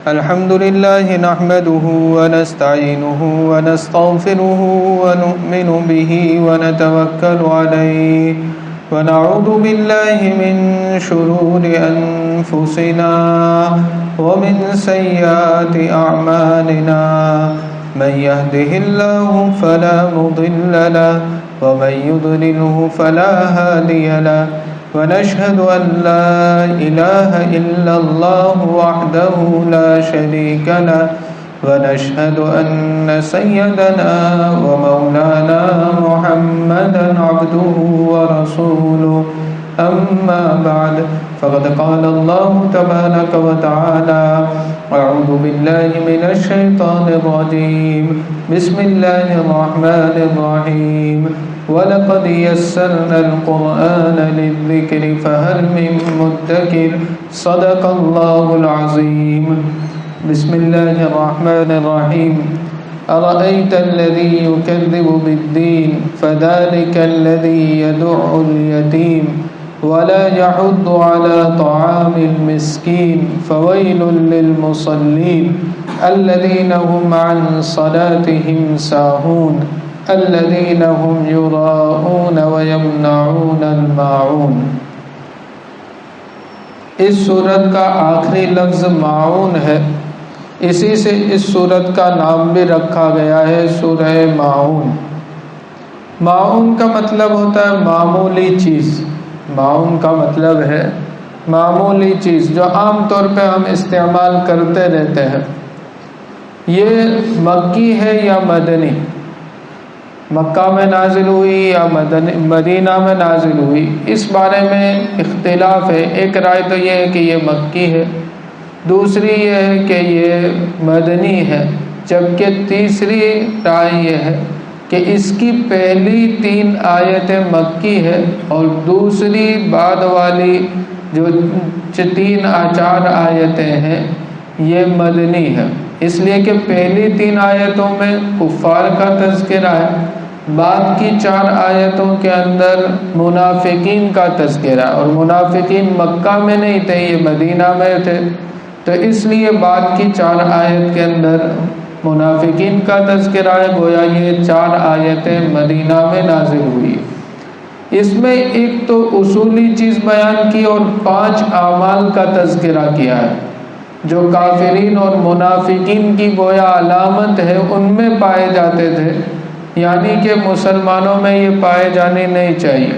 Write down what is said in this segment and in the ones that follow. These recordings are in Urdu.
الحمد لله نحمده ونستعينه ونستغفره ونؤمن به ونتوكل عليه ونعوذ بالله من شرور أنفسنا ومن سيئات أعمالنا من يهده الله فلا مضل له ومن يضلله فلا هادي له ونشهد أن لا إله إلا الله وحده لا شريك له ونشهد أن سيدنا ومولانا محمدا عبده ورسوله أما بعد فقد قال الله تبارك وتعالى أعوذ بالله من الشيطان الرجيم بسم الله الرحمن الرحيم وَلَقَدْ يَسَّرْنَا الْقُرْآنَ لِلذِّكْرِ فَهَلْ مِن مُّدَّكِرٍ صدق الله العظيم بسم الله الرحمن الرحيم أرأيت الذي يكذب بالدين فذلك الذي يدع اليتيم ولا يحض على طعام المسكين فويل للمصلين الذين هم عن صلاتهم ساهون الذين هم يراءون ويمنعون الماعون۔ اس سورت کا آخری لفظ معون ہے، اسی سے اس سورت کا نام بھی رکھا گیا ہے سورہ معون۔ معون کا مطلب ہوتا ہے معمولی چیز، معون کا مطلب ہے معمولی چیز جو عام طور پہ ہم استعمال کرتے رہتے ہیں۔ یہ مکی ہے یا مدنی؟ مکہ میں نازل ہوئی یا مدینہ میں نازل ہوئی، اس بارے میں اختلاف ہے۔ ایک رائے تو یہ ہے کہ یہ مکی ہے، دوسری یہ ہے کہ یہ مدنی ہے، جبکہ تیسری رائے یہ ہے کہ اس کی پہلی 3 آیتیں مکی ہے اور دوسری بعد والی جو 4 آیتیں ہیں یہ مدنی ہے، اس لیے کہ پہلی 3 آیتوں میں کفار کا تذکرہ ہے، بعد کی 4 آیتوں کے اندر منافقین کا تذکرہ، اور منافقین مکہ میں نہیں تھے، یہ مدینہ میں تھے، تو اس لیے بعد کی 4 آیت کے اندر منافقین کا تذکرہ ہے، گویا یہ 4 آیتیں مدینہ میں نازل ہوئی۔ اس میں ایک تو اصولی چیز بیان کی اور 5 اعمال کا تذکرہ کیا ہے جو کافرین اور منافقین کی گویا علامت ہے، ان میں پائے جاتے تھے، یعنی کہ مسلمانوں میں یہ پائے جانے نہیں چاہیے۔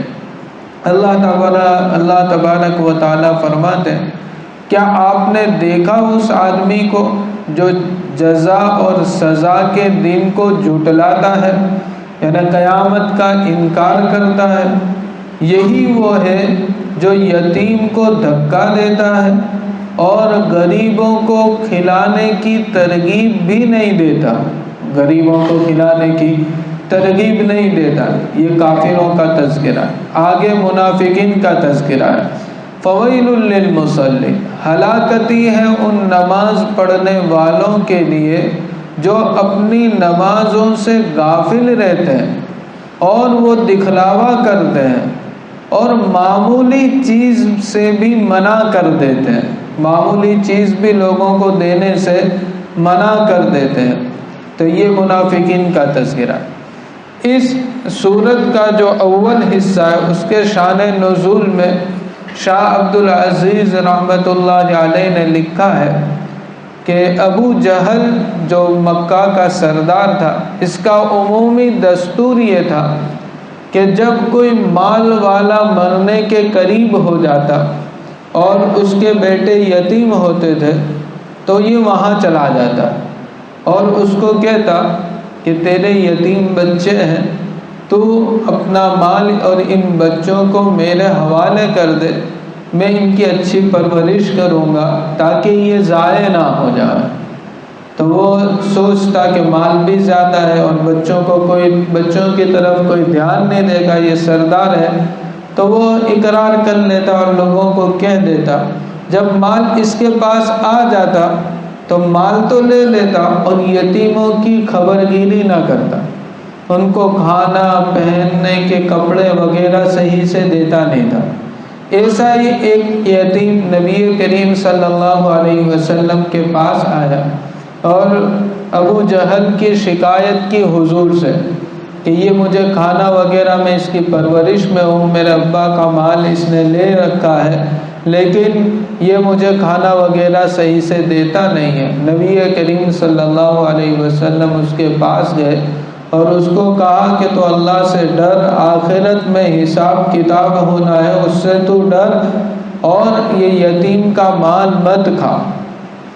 اللہ تبارک و تعالیٰ فرماتے ہیں، کیا آپ نے دیکھا اس آدمی کو جو جزا اور سزا کے دن کو جھٹلاتا ہے، یعنی قیامت کا انکار کرتا ہے؟ یہی وہ ہے جو یتیم کو دھکا دیتا ہے اور غریبوں کو کھلانے کی ترغیب بھی نہیں دیتا، غریبوں کو کھلانے کی ترغیب نہیں دیتا۔ یہ کافروں کا تذکرہ ہے۔ آگے منافقین کا تذکرہ ہے، فویل للمصلین، ہلاکتی ہے ان نماز پڑھنے والوں کے لیے جو اپنی نمازوں سے غافل رہتے ہیں اور وہ دکھلاوا کرتے ہیں اور معمولی چیز سے بھی منع کر دیتے ہیں، معمولی چیز بھی لوگوں کو دینے سے منع کر دیتے ہیں، تو یہ منافقین کا تذکرہ ہے۔ اس سورت کا جو اول حصہ ہے اس کے شان نزول میں شاہ عبدالعزیز رحمۃ اللہ علیہ نے لکھا ہے کہ ابو جہل جو مکہ کا سردار تھا، اس کا عمومی دستور یہ تھا کہ جب کوئی مال والا مرنے کے قریب ہو جاتا اور اس کے بیٹے یتیم ہوتے تھے تو یہ وہاں چلا جاتا اور اس کو کہتا کہ تیرے یتیم بچے ہیں، تو اپنا مال اور ان بچوں کو میرے حوالے کر دے، میں ان کی اچھی پرورش کروں گا تاکہ یہ ضائع نہ ہو جائے۔ تو وہ سوچتا کہ مال بھی زیادہ ہے اور بچوں کی طرف کوئی دھیان نہیں دے گا، یہ سردار ہے، تو وہ اقرار کر لیتا اور لوگوں کو کہہ دیتا۔ جب مال اس کے پاس آ جاتا تو مال تو لے لیتا اور یتیموں کی خبر گیری نہ کرتا، ان کو کھانا پہننے کے کپڑے وغیرہ صحیح سے دیتا نہیں تھا، ایسا ہی ایک یتیم نبی کریم صلی اللہ علیہ وسلم کے پاس آیا اور ابو جہل کی شکایت کی حضور سے کہ یہ مجھے کھانا وغیرہ میں اس کی پرورش میں ہوں، میرے ابا کا مال اس نے لے رکھا ہے، لیکن یہ مجھے کھانا وغیرہ صحیح سے دیتا نہیں ہے۔ نبی کریم صلی اللہ علیہ وسلم اس کے پاس گئے اور اس کو کہا کہ تو اللہ سے ڈر، آخرت میں حساب کتاب ہونا ہے، اس سے تو ڈر اور یہ یتیم کا مال مت کھا۔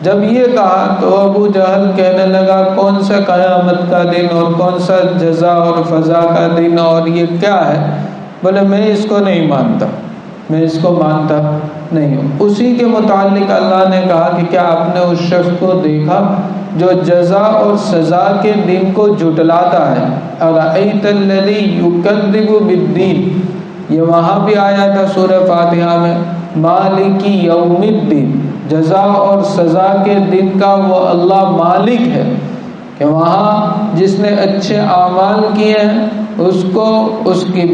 جب یہ کہا تو ابو جہل کہنے لگا کون سا قیامت کا دن اور کون سا جزا اور فضا کا دن اور یہ کیا ہے؟ بولے میں اس کو نہیں مانتا، میں اس کو مانتا نہیں ہوں۔ اسی کے متعلق اللہ نے کہا کہ کیا آپ نے اس شخص کو دیکھا جو جزا اور سزا کے دن کو جھٹلاتا ہے؟ اَرَأَيْتَ الَّذِي يُكَذِّبُ بِالدِّينِ، یہ وہاں بھی آیا تھا سورہ فاتحہ میں، مالک یوم الدین، جزا اور سزا کے دن کا وہ اللہ مالک ہے کہ وہاں جس نے اچھے اعمال کیے ہیں اس کو اس کا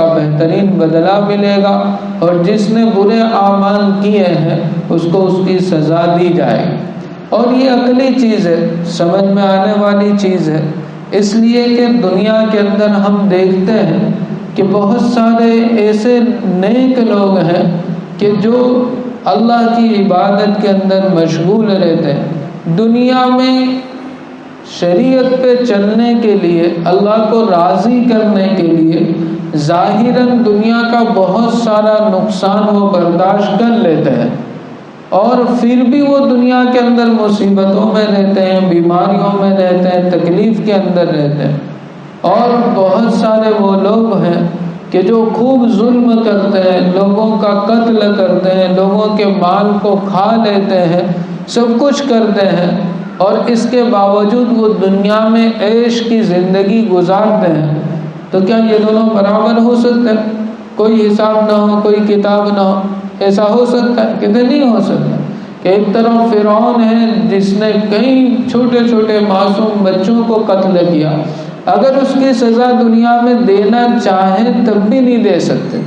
بہترین بدلہ ملے گا، اور جس نے برے اعمال کیے ہیں اس کو اس کی سزا دی جائے گی۔ اور یہ عقلی چیز ہے، سمجھ میں آنے والی چیز ہے، اس لیے کہ دنیا کے اندر ہم دیکھتے ہیں کہ بہت سارے ایسے نیک لوگ ہیں کہ جو اللہ کی عبادت کے اندر مشغول رہتے ہیں، دنیا میں شریعت پہ چلنے کے لیے، اللہ کو راضی کرنے کے لیے ظاہراً دنیا کا بہت سارا نقصان وہ برداشت کر لیتے ہیں، اور پھر بھی وہ دنیا کے اندر مصیبتوں میں رہتے ہیں، بیماریوں میں رہتے ہیں، تکلیف کے اندر رہتے ہیں۔ اور بہت سارے وہ لوگ ہیں کہ جو خوب ظلم کرتے ہیں، لوگوں کا قتل کرتے ہیں، لوگوں کے مال کو کھا لیتے ہیں، سب کچھ کرتے ہیں، اور اس کے باوجود وہ دنیا میں عیش کی زندگی گزارتے ہیں۔ تو کیا یہ دونوں برابر ہو سکتے ہیں؟ کوئی حساب نہ ہو، کوئی کتاب نہ ہو، ایسا ہو سکتا ہے؟ کتنے نہیں ہو سکتا کہ ایک طرف فرعون ہے جس نے کئی چھوٹے چھوٹے معصوم بچوں کو قتل کیا، اگر اس کی سزا دنیا میں دینا چاہیں تب بھی نہیں دے سکتے،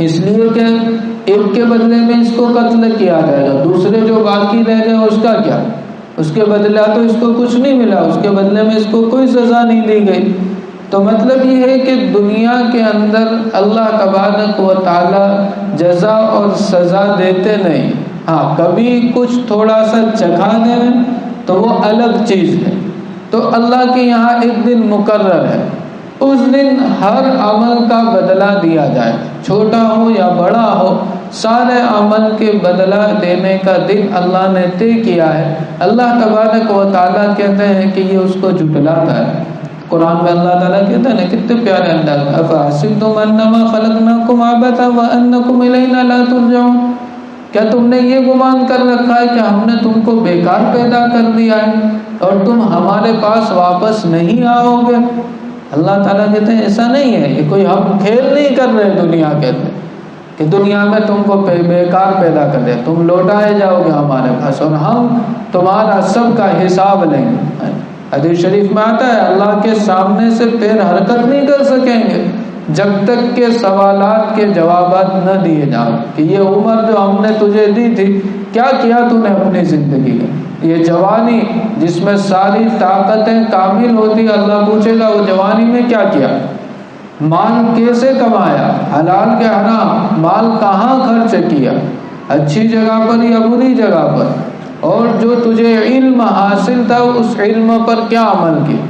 اس لیے کہ ایک کے بدلے میں اس کو قتل کیا جائے گا، دوسرے جو باقی رہ گئے اس کا کیا؟ اس کے بدلہ تو اس کو کچھ نہیں ملا، اس کے بدلے میں اس کو کوئی سزا نہیں دی گئی۔ تو مطلب یہ ہے کہ دنیا کے اندر اللہ تبارک و تعالی جزا اور سزا دیتے نہیں، ہاں کبھی کچھ تھوڑا سا چکھا دیں تو وہ الگ چیز ہے۔ تو اللہ کے یہاں ایک دن مقرر ہے، اس دن ہر عمل کا بدلہ دیا جائے، چھوٹا ہو یا بڑا ہو، سارے عمل کے بدلہ دینے کا دن اللہ نے طے کیا ہے۔ اللہ تبارک و تعالیٰ کہتے ہیں کہ یہ اس کو جھٹلاتا ہے۔ قرآن میں اللہ تعالیٰ کہتے ہیں نا، کتنے پیارے انداز میں، افحسبتم انما خلقناکم عبثا وانکم الینا لا ترجعون، کیا تم نے یہ گمان کر رکھا ہے کہ ہم نے تم کو بیکار پیدا کر دیا ہے اور تم ہمارے پاس واپس نہیں آؤ گے؟ اللہ تعالیٰ کہتے ہیں ایسا نہیں ہے، یہ کوئی ہم کھیل نہیں کر رہے دنیا کے اندر کہ دنیا میں تم کو بیکار پیدا کر دے، تم لوٹائے جاؤ گے ہمارے پاس اور ہم تمہارا سب کا حساب لیں گے۔ حدیث شریف میں آتا ہے اللہ کے سامنے سے پیر حرکت نہیں کر سکیں گے جب تک کہ سوالات کے جوابات نہ دیے جائیں کہ یہ عمر جو ہم نے تجھے دی تھی کیا کیا تو نے اپنی زندگی میں، یہ جوانی جس میں ساری طاقتیں کامل ہوتی، اللہ پوچھے گا وہ جوانی میں کیا کیا، مال کیسے کمایا، حلال کے حرام، مال کہاں خرچ کیا، اچھی جگہ پر یا بری جگہ پر، اور جو تجھے علم حاصل تھا اس علم پر کیا عمل کیا۔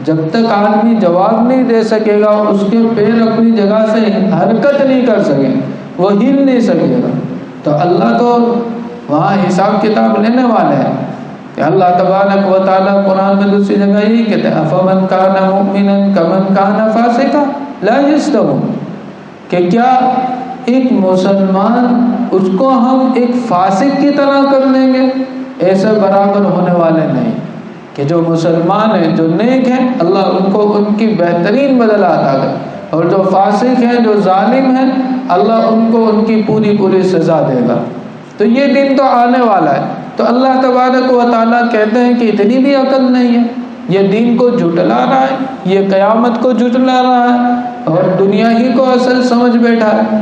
جب تک آدمی جواب نہیں دے سکے گا، اس کے پیر اپنی جگہ سے حرکت نہیں کر سکے، وہ ہل نہیں سکے گا، تو اللہ تو وہاں حساب کتاب لینے والے ہیں۔ کہ اللہ تبارک و تعالیٰ قرآن میں دوسری جگہ یہی کہتے ہیں افمن کان مؤمنا کمن کان فاسقا لا یستوون، کہ کیا ایک مسلمان اس کو ہم ایک فاسق کی طرح کر لیں گے؟ ایسے برابر ہونے والے نہیں، کہ جو مسلمان ہیں جو نیک ہیں اللہ ان کو ان کی بہترین بدلہ عطا کرے، اور جو فاسق ہیں جو ظالم ہیں اللہ ان کو ان کی پوری پوری سزا دے گا۔ تو یہ دن تو آنے والا ہے، تو اللہ تبارک و تعالیٰ کہتے ہیں کہ اتنی بھی عقل نہیں ہے، یہ دین کو جھٹلا رہا ہے، یہ قیامت کو جھٹلا رہا ہے اور دنیا ہی کو اصل سمجھ بیٹھا ہے۔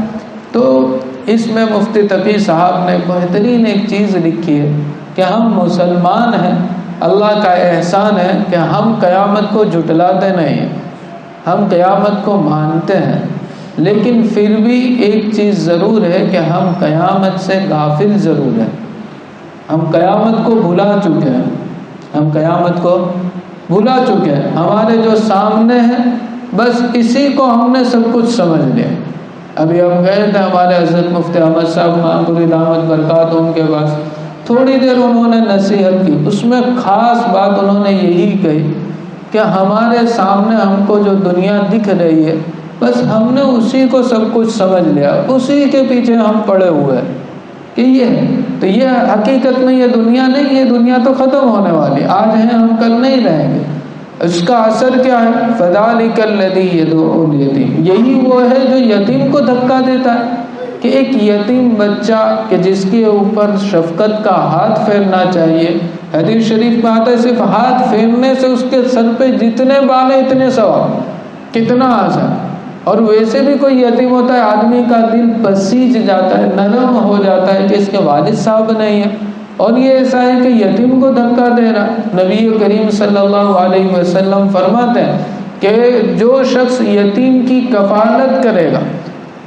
تو اس میں مفتی تقی صاحب نے بہترین ایک چیز لکھی ہے کہ ہم مسلمان ہیں، اللہ کا احسان ہے کہ ہم قیامت کو جھٹلاتے نہیں ہیں، ہم قیامت کو مانتے ہیں، لیکن پھر بھی ایک چیز ضرور ہے کہ ہم قیامت سے غافل ضرور ہیں، ہم قیامت کو بھلا چکے ہیں، ہم قیامت کو بھلا چکے ہیں، ہمارے جو سامنے ہے بس اسی کو ہم نے سب کچھ سمجھ لیا۔ ابھی ہم گئے تھے ہمارے حضرت مفتی احمد صاحب مانپوری دامت برکات ان کے پاس، تھوڑی دیر انہوں نے نصیحت کی، اس میں خاص بات انہوں نے یہی کہی کہ ہمارے سامنے ہم کو جو دنیا دکھ رہی ہے بس ہم نے اسی کو سب کچھ سمجھ لیا، اسی کے پیچھے ہم پڑے ہوئے ہیں کہ یہ تو یہ حقیقت میں یہ دنیا نہیں، یہ دنیا تو ختم ہونے والی، آج ہیں ہم کل نہیں رہیں گے۔ اس کا اثر کیا ہے؟ فَذَلِكَ الَّذِي يَدُعُّ الْيَتِيمَ، یہی وہ ہے جو یتیم کو دھکا دیتا ہے کہ ایک یتیم بچہ کہ جس کے اوپر شفقت کا ہاتھ پھیرنا چاہیے، حدیث شریف میں آتا ہے صرف ہاتھ پھیرنے سے اس کے سر پہ جتنے بال ہیں اتنے ثواب، کتنا آسان۔ اور ویسے بھی کوئی یتیم ہوتا ہے آدمی کا دل پسیج جاتا ہے، نرم ہو جاتا ہے کہ اس کے والد صاحب نہیں ہیں، اور یہ ایسا ہے کہ یتیم کو دھکا دے رہا۔ نبی کریم صلی اللہ علیہ وسلم فرماتے ہیں کہ جو شخص یتیم کی کفالت کرے گا،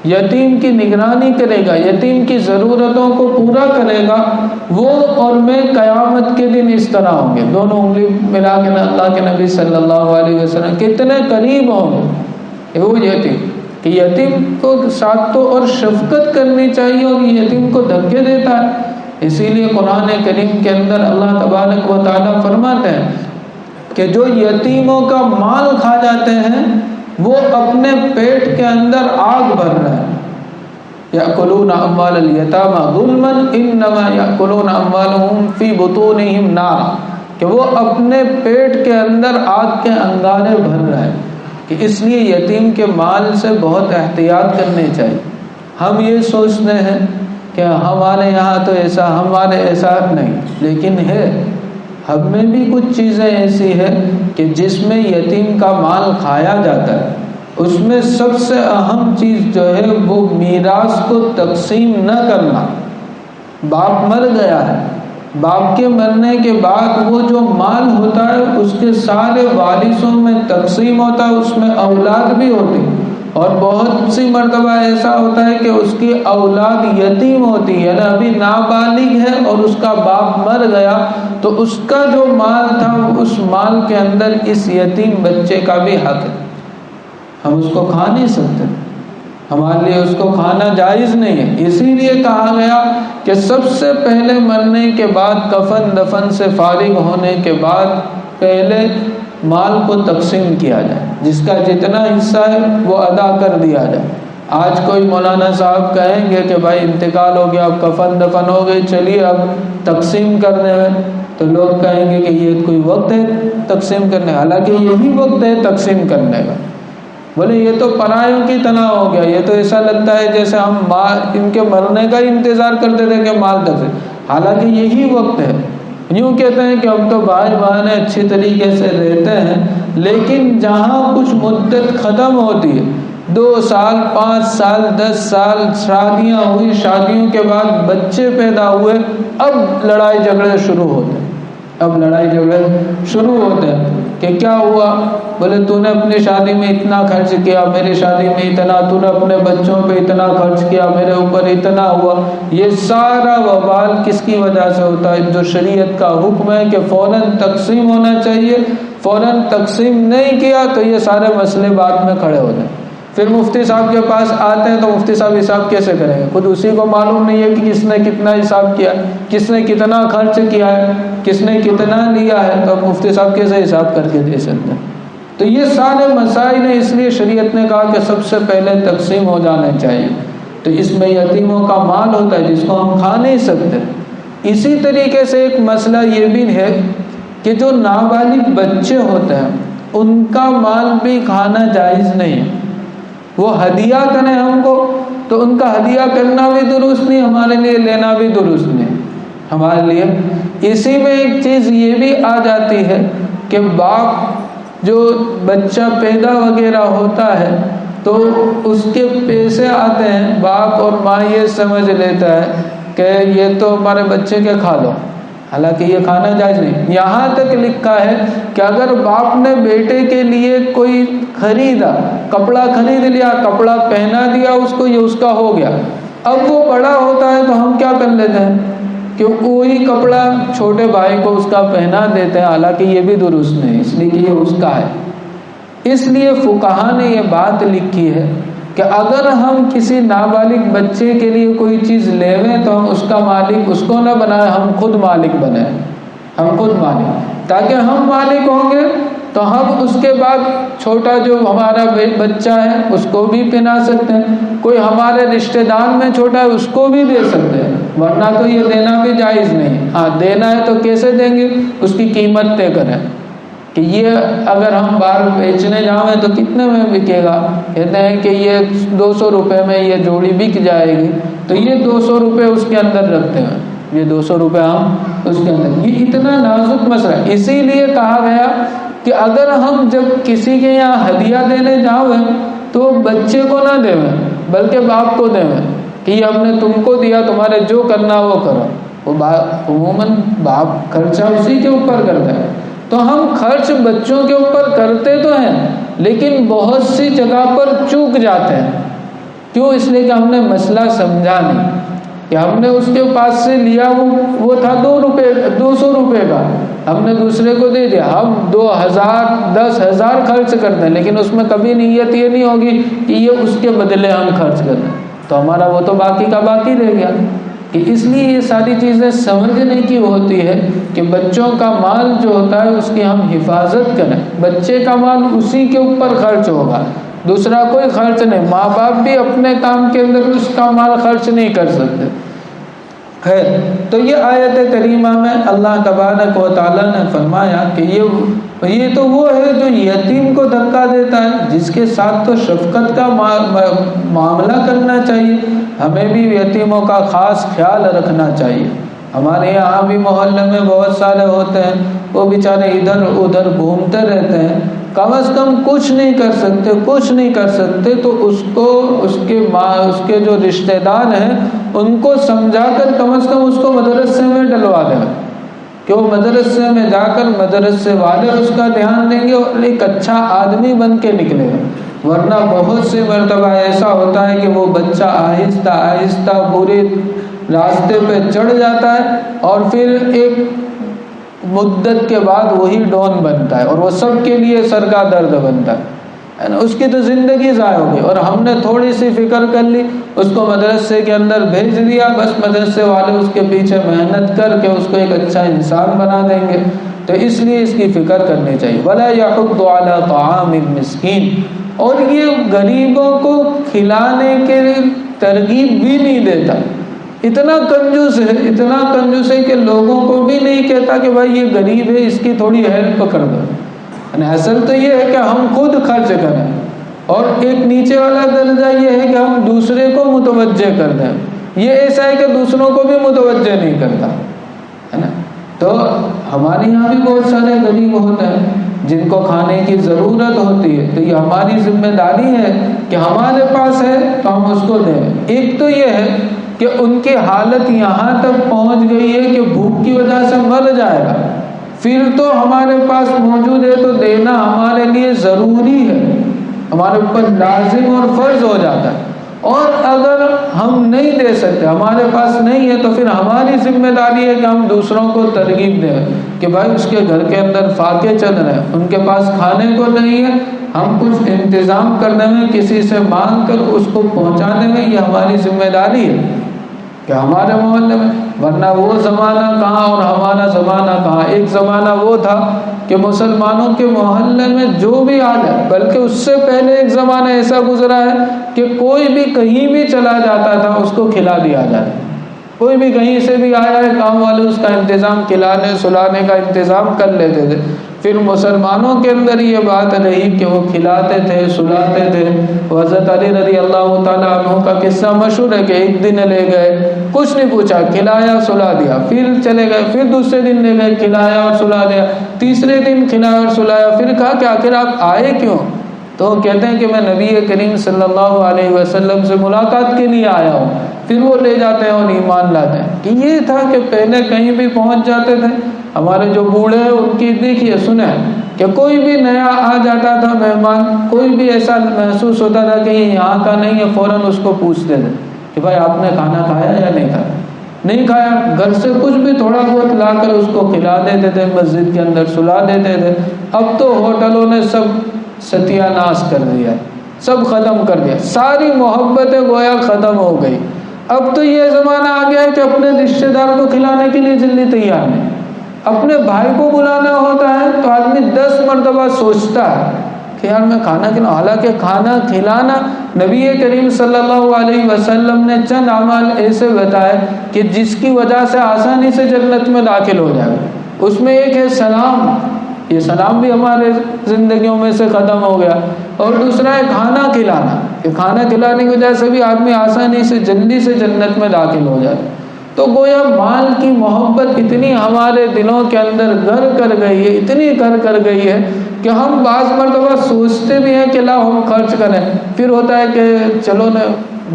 یتیم کی نگرانی کرے گا، یتیم کی ضرورتوں کو پورا کرے گا، وہ اور میں قیامت کے دن اس طرح ہوں گے، دونوں انگلی ملا کے اللہ کے نبی صلی اللہ علیہ وسلم کتنے قریب ہوں گے وہ یتیم، کہ یتیم کو ساتھ تو اور شفقت کرنی چاہیے، اور یتیم کو دھکے دیتا ہے۔ اسی لیے قرآن کریم کے اندر اللہ تبارک و تعالیٰ فرماتے ہیں کہ جو یتیموں کا مال کھا جاتے ہیں وہ اپنے پیٹ کے اندر آگ بھر رہے ہیں۔ یأکلون اموال الیتامی ظلما انما یأکلون اموالهم فی بطونہم نارا، کہ وہ اپنے پیٹ کے اندر آگ کے انگارے بھر رہے ہیں، کہ اس لیے یتیم کے مال سے بہت احتیاط کرنے چاہیے۔ ہم یہ سوچتے ہیں کہ ہمارے یہاں تو ایسا، ہمارے ایسا نہیں، لیکن ہے ہم میں بھی کچھ چیزیں ایسی ہیں کہ جس میں یتیم کا مال کھایا جاتا ہے۔ اس میں سب سے اہم چیز جو ہے وہ میراث کو تقسیم نہ کرنا۔ باپ مر گیا ہے، باپ کے مرنے کے بعد وہ جو مال ہوتا ہے اس کے سارے وارثوں میں تقسیم ہوتا ہے، اس میں اولاد بھی ہوتی، اور بہت سی مرتبہ ایسا ہوتا ہے کہ اس کی اولاد یتیم ہوتی ہے، یعنی ابھی نابالغ ہے اور اس کا باپ مر گیا، تو اس کا جو مال تھا اس مال کے اندر اس یتیم بچے کا بھی حق ہے۔ ہم اس کو کھا نہیں سکتے، ہمارے لیے اس کو کھانا جائز نہیں ہے۔ اسی لیے کہا گیا کہ سب سے پہلے مرنے کے بعد، کفن دفن سے فارغ ہونے کے بعد، پہلے مال کو تقسیم کیا جائے، جس کا جتنا حصہ ہے وہ ادا کر دیا جائے۔ آج کوئی مولانا صاحب کہیں گے کہ بھائی انتقال ہو گیا، اب کفن دفن ہو گئی، چلیے اب تقسیم کرنے میں، تو لوگ کہیں گے کہ یہ کوئی وقت ہے تقسیم کرنے، حالانکہ یہی وقت ہے تقسیم کرنے کا۔ بولے یہ تو پرایوں کی طرح ہو گیا، یہ تو ایسا لگتا ہے جیسے ہم ان کے مرنے کا انتظار کرتے تھے کہ مال تقسیم، حالانکہ یہی وقت ہے۔ یوں کہتے ہیں کہ ہم تو بھائی بہن اچھی طریقے سے رہتے ہیں، لیکن جہاں کچھ مدت ختم ہوتی ہے، 2 سال 5 سال 10 سال شادیاں ہوئی، شادیوں کے بعد بچے پیدا ہوئے، اب لڑائی جھگڑے شروع ہوتے ہیں، اب لڑائی جھگڑے شروع ہوتے ہیں کہ کیا ہوا؟ بولے تو نے اپنی شادی میں اتنا خرچ کیا، میری شادی میں اتنا، تو نے اپنے بچوں پہ اتنا خرچ کیا، میرے اوپر اتنا ہوا۔ یہ سارا وبال کس کی وجہ سے ہوتا ہے؟ جو شریعت کا حکم ہے کہ فوراً تقسیم ہونا چاہیے، فوراً تقسیم نہیں کیا تو یہ سارے مسئلے بعد میں کھڑے ہوتے ہیں۔ پھر مفتی صاحب کے پاس آتے ہیں تو مفتی صاحب حساب کیسے کریں گے؟ خود اسی کو معلوم نہیں ہے کہ کس نے کتنا حساب کیا، کس نے کتنا خرچ کیا ہے، کس نے کتنا لیا ہے، تو مفتی صاحب کیسے حساب کر کے دے سکتے ہیں؟ تو یہ سارے مسائل ہیں، اس لیے شریعت نے کہا کہ سب سے پہلے تقسیم ہو جانا چاہیے۔ تو اس میں یتیموں کا مال ہوتا ہے جس کو ہم کھا نہیں سکتے۔ اسی طریقے سے ایک مسئلہ یہ بھی ہے کہ جو نابالغ بچے ہوتے ہیں ان کا مال بھی کھانا جائز نہیں ہے۔ وہ ہدیہ کریں ہم کو تو ان کا ہدیہ کرنا بھی درست نہیں، ہمارے لیے لینا بھی درست نہیں ہمارے لیے۔ اسی میں ایک چیز یہ بھی آ جاتی ہے کہ باپ جو بچہ پیدا وغیرہ ہوتا ہے تو اس کے پیسے آتے ہیں، باپ اور ماں یہ سمجھ لیتا ہے کہ یہ تو ہمارے بچے کے کھا لو، حالانکہ یہ کھانا جائز نہیں۔ یہاں تک لکھا ہے کہ اگر باپ نے بیٹے کے لیے کوئی خریدا، کپڑا خرید لیا، کپڑا پہنا دیا اس کو، یہ اس کا ہو گیا، اب وہ بڑا ہوتا ہے تو ہم کیا کر لیتے ہیں کہ وہی کپڑا چھوٹے بھائی کو اس کا پہنا دیتے ہیں، حالانکہ یہ بھی درست نہیں، اس لیے کہ یہ اس کا ہے۔ اس لیے فقہا نے یہ بات لکھی ہے کہ اگر ہم کسی نابالغ بچے کے لیے کوئی چیز لیویں تو ہم اس کا مالک اس کو نہ بنائیں، ہم خود مالک بنیں، ہم خود مالک، تاکہ ہم مالک ہوں گے تو ہم اس کے بعد چھوٹا جو ہمارا بچہ ہے اس کو بھی پہنا سکتے ہیں، کوئی ہمارے رشتہ دار میں چھوٹا ہے اس کو بھی دے سکتے ہیں، ورنہ تو یہ دینا بھی جائز نہیں۔ ہاں دینا ہے تو کیسے دیں گے، اس کی قیمت طے کریں کہ یہ اگر ہم باہر بیچنے جائیں تو کتنے میں بکے گا، کہتے ہیں کہ یہ 200 روپے میں یہ جوڑی بک جائے گی، تو یہ 200 روپے اس کے اندر رکھتے ہیں، یہ 200 روپے ہم اس کے اندر، یہ اتنا نازک مسئلہ ہے۔ اسی لیے کہا گیا کہ اگر ہم جب کسی کے یہاں ہدیہ دینے جاؤں تو بچے کو نہ دیں بلکہ باپ کو دیں کہ یہ ہم نے تم کو دیا، تمہارے جو کرنا وہ کرو۔ وہ عموماً باپ خرچہ اسی کے اوپر کرتا ہے، تو ہم خرچ بچوں کے اوپر کرتے تو ہیں لیکن بہت سی جگہ پر چوک جاتے ہیں۔ کیوں؟ اس لیے کہ ہم نے مسئلہ سمجھا نہیں، کہ ہم نے اس کے پاس سے لیا، وہ تھا 200 روپے کا، ہم نے دوسرے کو دے دیا، ہم 2000 10,000 خرچ کرتے ہیں لیکن اس میں کبھی نیت یہ نہیں ہوگی کہ یہ اس کے بدلے ہم خرچ کر رہے ہیں، تو ہمارا وہ تو باقی کا باقی رہ گیا۔ کہ اس لیے یہ ساری چیزیں سمجھنے کی ہوتی ہے کہ بچوں کا مال جو ہوتا ہے اس کی ہم حفاظت کریں، بچے کا مال اسی کے اوپر خرچ ہوگا، دوسرا کوئی خرچ نہیں، ماں باپ بھی اپنے کام کے اندر اس کا مال خرچ نہیں کر سکتے ہے۔ تو یہ آیت کریمہ میں اللہ تبارک و تعالیٰ نے فرمایا کہ یہ تو وہ ہے جو یتیم کو دھکا دیتا ہے، جس کے ساتھ تو شفقت کا معاملہ کرنا چاہیے، ہمیں بھی یتیموں کا خاص خیال رکھنا چاہیے۔ ہمارے یہاں بھی محلے میں بہت سارے ہوتے ہیں، وہ بیچارے ادھر ادھر گھومتے رہتے ہیں، کم از کم کچھ نہیں کر سکتے تو اس کو اس کے جو رشتہ دار ہیں ان کو سمجھا کر کم از کم اس کو مدرسے میں ڈلوا دیں کہ وہ مدرسے میں جا کر مدرسے والے اس کا دھیان دیں گے اور ایک اچھا آدمی بن کے نکلے گا۔ ورنہ بہت سے مرتبہ ایسا ہوتا ہے کہ وہ بچہ آہستہ آہستہ برے راستے پہ چڑھ جاتا ہے اور پھر ایک مدت کے بعد وہی ڈون بنتا ہے اور وہ سب کے لیے سر کا درد بنتا ہے، اس کی تو زندگی ضائع ہو گئی، اور ہم نے تھوڑی سی فکر کر لی، اس کو مدرسے کے اندر بھیج دیا، بس مدرسے والے اس کے پیچھے محنت کر کے اس کو ایک اچھا انسان بنا دیں گے۔ تو اس لیے اس کی فکر کرنی چاہیے۔ وَلَا يَحُضُّ عَلَىٰ طَعَامِ الْمِسْكِينِ، اور یہ غریبوں کو کھلانے کے ترغیب بھی نہیں دیتا، اتنا کنجوس ہے کہ لوگوں کو بھی نہیں کہتا کہ بھائی یہ غریب ہے اس کی تھوڑی ہیلپ کر دو۔ اصل تو یہ ہے کہ ہم خود خرچ کریں، اور ایک نیچے والا درجہ یہ ہے کہ ہم دوسرے کو متوجہ کر دیں، یہ ایسا ہے کہ دوسروں کو بھی متوجہ نہیں کرتا ہے نا۔ تو ہمارے یہاں بھی بہت سارے غریب ہوتے ہیں جن کو کھانے کی ضرورت ہوتی ہے، تو یہ ہماری ذمہ داری ہے کہ ہمارے پاس ہے تو ہم اس کو دیں۔ ایک تو یہ ہے کہ ان کی حالت یہاں تک پہنچ گئی ہے کہ بھوک کی وجہ سے مر جائے گا، پھر تو ہمارے پاس موجود ہے تو دینا ہمارے لیے ضروری ہے، ہمارے اوپر لازم اور فرض ہو جاتا ہے۔ اور اگر ہم نہیں دے سکتے، ہمارے پاس نہیں ہے، تو پھر ہماری ذمہ داری ہے کہ ہم دوسروں کو ترغیب دیں کہ بھائی اس کے گھر کے اندر فاقے چل رہے ہیں، ان کے پاس کھانے کو نہیں ہے، ہم کچھ انتظام کرنے میں کسی سے مانگ کر اس کو پہنچانے میں یہ ہماری ذمہ داری ہے کہ ہمارے محلے میں، ورنہ وہ زمانہ کہاں اور ہمارا زمانہ کہاں۔ ایک زمانہ وہ تھا کہ مسلمانوں کے محلے میں جو بھی آ جائے، بلکہ اس سے پہلے ایک زمانہ ایسا گزرا ہے کہ کوئی بھی کہیں بھی چلا جاتا تھا اس کو کھلا دیا جاتا، کوئی بھی کہیں سے بھی آیا ہے کام والے اس کا انتظام، کھلانے سلانے کا انتظام کر لیتے تھے۔ پھر مسلمانوں کے اندر یہ بات رہی کہ وہ کھلاتے تھے سلاتے تھے۔ حضرت علی رضی اللہ تعالیٰ عنہ کا قصہ مشہور ہے کہ ایک دن لے گئے، کچھ نہیں پوچھا، کھلایا سلا دیا، پھر چلے گئے، پھر دوسرے دن لے گئے، کھلایا اور سلا دیا، تیسرے دن کھلایا اور سلایا، پھر کہا کہ آخر آپ آئے کیوں؟ تو وہ کہتے ہیں کہ میں نبی کریم صلی اللہ علیہ وسلم سے ملاقات کے لیے آیا ہوں، پھر وہ لے جاتے ہیں اور ایمان لاتے ہیں۔ کہ یہ تھا کہ پہلے کہیں بھی پہنچ جاتے تھے، ہمارے جو بوڑھے ہیں ان کی دیکھیے سنیں کہ کوئی بھی نیا آ جاتا تھا مہمان، کوئی بھی ایسا محسوس ہوتا تھا کہ یہ یہاں کا نہیں ہے، فوراً اس کو پوچھتے تھے کہ بھائی آپ نے کھانا کھایا یا نہیں کھایا؟ نہیں کھایا، گھر سے کچھ بھی تھوڑا بہت لا کر اس کو کھلا دیتے تھے، مسجد کے اندر سلا دیتے تھے۔ اب تو ہوٹلوں نے سب ستیہ ناش کر دیا، سب ختم کر دیا، ساری محبتیں گویا ختم ہو گئی۔ اب تو یہ زمانہ آ گیا ہے کہ اپنے رشتے دار کو کھلانے کے لیے جلدی تیار نہیں، اپنے بھائی کو بلانا ہوتا ہے تو آدمی 10 مرتبہ سوچتا ہے کہ یار میں کھانا کھلاؤں، حالانکہ کھانا کھلانا نبی کریم صلی اللہ علیہ وسلم نے چند اعمال ایسے بتائے کہ جس کی وجہ سے آسانی سے جنت میں داخل ہو جائے۔ اس میں ایک ہے سلام، یہ سلام بھی ہمارے زندگیوں میں سے ختم ہو گیا، اور دوسرا ہے کھانا کھلانا، کہ کھانا کھلانے کی وجہ سے بھی آدمی آسانی سے جلدی سے جنت میں داخل ہو جائے۔ تو گویا مال کی محبت اتنی ہمارے دلوں کے اندر گھر کر گئی ہے، اتنی گھر کر گئی ہے کہ ہم بعض مرتبہ سوچتے بھی ہیں کہ لاؤ ہم خرچ کریں، پھر ہوتا ہے کہ چلو نا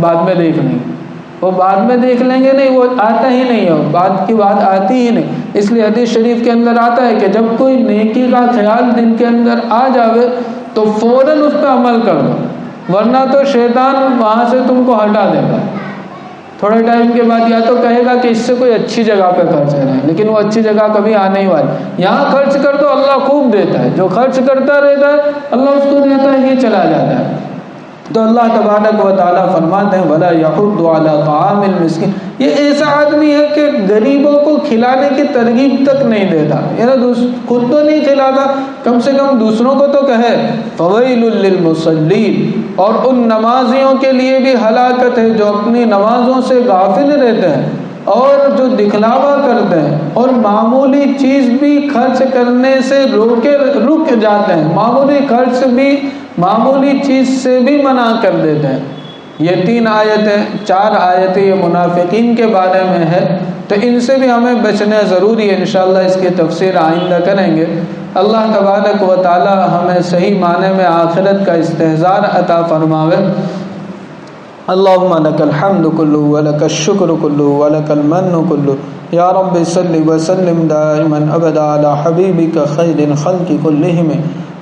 بعد میں دیکھ لیں گے، وہ بعد میں دیکھ لیں گے، نہیں وہ آتا ہی نہیں ہے، بعد کی بات آتی ہی نہیں۔ اس لیے حدیث شریف کے اندر آتا ہے کہ جب کوئی نیکی کا خیال دل کے اندر آ جاوے تو فوراً اس پہ عمل کر دو، ورنہ تو شیطان وہاں سے تم کو ہٹا دے گا۔ تھوڑے ٹائم کے بعد یا تو کہے گا کہ اس سے کوئی اچھی جگہ پہ خرچ کریں، لیکن وہ اچھی جگہ کبھی آنے ہی والی، یہاں خرچ کر دو اللہ خوب دیتا ہے، جو خرچ کرتا رہتا ہے اللہ اس کو دیتا ہے، یہ چلا جاتا ہے۔ تو اللہ تبارک و تعالیٰ فرماتے ہیں وَلَا يَحُضُّ عَلَىٰ طَعَامِ الْمِسْكِينِ، یہ ایسا آدمی ہے کہ غریبوں کو کھلانے کی ترغیب تک نہیں دیتا، یعنی خود تو نہیں کھلاتا، کم سے کم دوسروں کو تو کہے۔ فَوَيْلٌ لِّلْمُصَلِّينَ، اور ان نمازیوں کے لیے بھی ہلاکت ہے جو اپنی نمازوں سے غافل رہتے ہیں اور جو دکھلاوا کرتے ہیں اور معمولی چیز بھی خرچ کرنے سے رک جاتے ہیں، معمولی خرچ بھی معمولی چیز سے بھی منع کر دیتے ہیں۔ یہ 3 آیتیں 4 آیتیں یہ منافقین کے بارے میں ہے، تو ان سے بھی ہمیں بچنا ضروری ہے، انشاءاللہ اس کی تفسیر آئندہ کریں گے۔ اللہ تبارک و تعالی ہمیں صحیح معنی میں آخرت کا استحضار عطا فرماوے۔ اللہم لک الحمد کلہ ولک الشکر کلہ ولک المن کلہ، یا رب صل وسلم دائما ابدا علی حبیبک خیر الخلق کلہم۔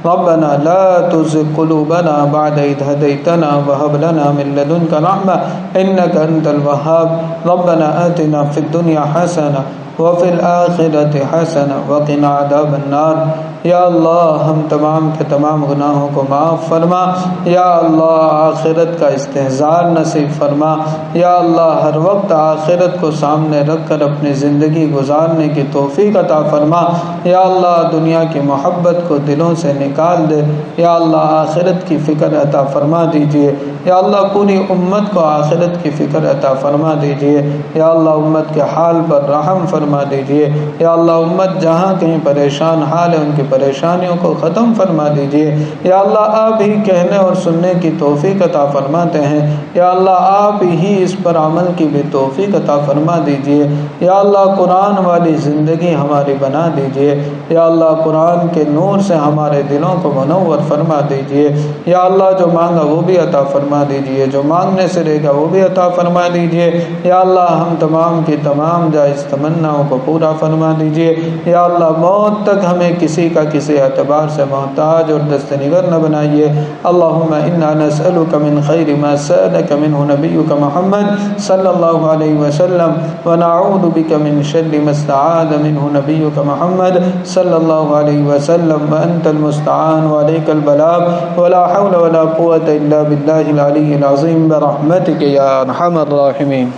ربنا لا تزغ قلوبنا بعد إذ هديتنا وهب لنا من لدنك رحمة إنك أنت الوهاب۔ ربنا آتنا في الدنيا حسنة وفي الآخرة حسنة وقنا عذاب النار۔ یا اللہ ہم تمام کے تمام گناہوں کو معاف فرما، یا اللہ آخرت کا استحضار نصیب فرما، یا اللہ ہر وقت آخرت کو سامنے رکھ کر اپنی زندگی گزارنے کی توفیق عطا فرما، یا اللہ دنیا کی محبت کو دلوں سے نکال دے، یا اللہ آخرت کی فکر عطا فرما دیجئے، یا اللہ پوری امت کو آخرت کی فکر عطا فرما دیجئے، یا اللہ امت کے حال پر رحم فرما دیجئے، یا اللہ امت جہاں کہیں پریشان حال ہے ان کی پریشانیوں کو ختم فرما دیجئے، یا اللہ آپ ہی کہنے اور سننے کی توفیق عطا فرماتے ہیں، یا اللہ آپ ہی اس پر عمل کی بھی توفیق عطا فرما دیجئے، یا اللہ قرآن والی زندگی ہماری بنا دیجئے، یا اللہ قرآن کے نور سے ہمارے دلوں کو منور فرما دیجئے، یا اللہ جو مانگا وہ بھی عطا فرما دیجئے، جو مانگنے سے رہے گا وہ بھی عطا فرما دیجئے، یا اللہ ہم تمام کی تمام جائز تمناؤں کو پورا فرما دیجئے، یا اللہ موت تک ہمیں کسی کا کسی اعتبار سے محتاج اور دست نگر نہ بنائیے۔ اللہم انا نسألک من خیر ما سألک منہ نبیک محمد صلی اللہ علیہ وسلم ونعوذ بک من شر ما استعاذ منہ نبیک محمد صلی اللہ علیہ وسلم وانت المستعان وعلیک البلاغ ولا حول ولا قوة الا باللہ العلی العظیم برحمتک یا ارحم الراحمین۔